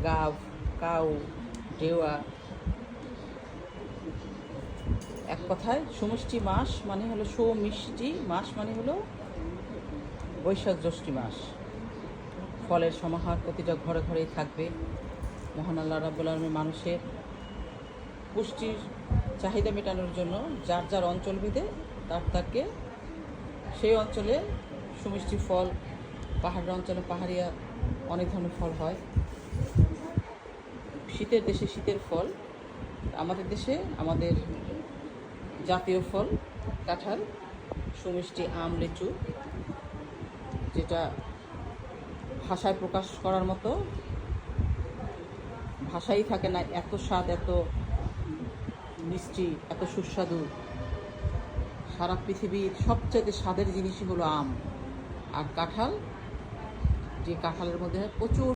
Gov, cow, ডেওয়া, এক কথায় সমষ্টি মাস মানে হলো সৌমিষ্টি মাস মানে হলো বৈশাখ জ্যৈষ্ঠী মাস। ফলের সমাহার প্রতিটা ঘরে ঘরেই থাকবে। মহান আল্লাহ রাব্বুল আলামিন মানুষের পুষ্টির চাহিদা মেটানোর জন্য যার যার অঞ্চল ভেদে তাকে সেই অঞ্চলে সুমিষ্টি ফল, পাহাড়ি অঞ্চলে পাহাড়িয়া অনেক ধরনের ফল হয়। শীতের দেশে শীতের ফল, আমাদের দেশে আমাদের জাতীয় ফল কাঁঠাল, সুমিষ্টি আম, লিচু, যেটা ভাষায় প্রকাশ করার মতো ভাষাই থাকে না, এত স্বাদ, এত মিষ্টি, এত সুস্বাদু। সারা পৃথিবীর সবচেয়ে স্বাদের জিনিসই হলো আম আর কাঁঠাল, যে কাঁঠালের মধ্যে প্রচুর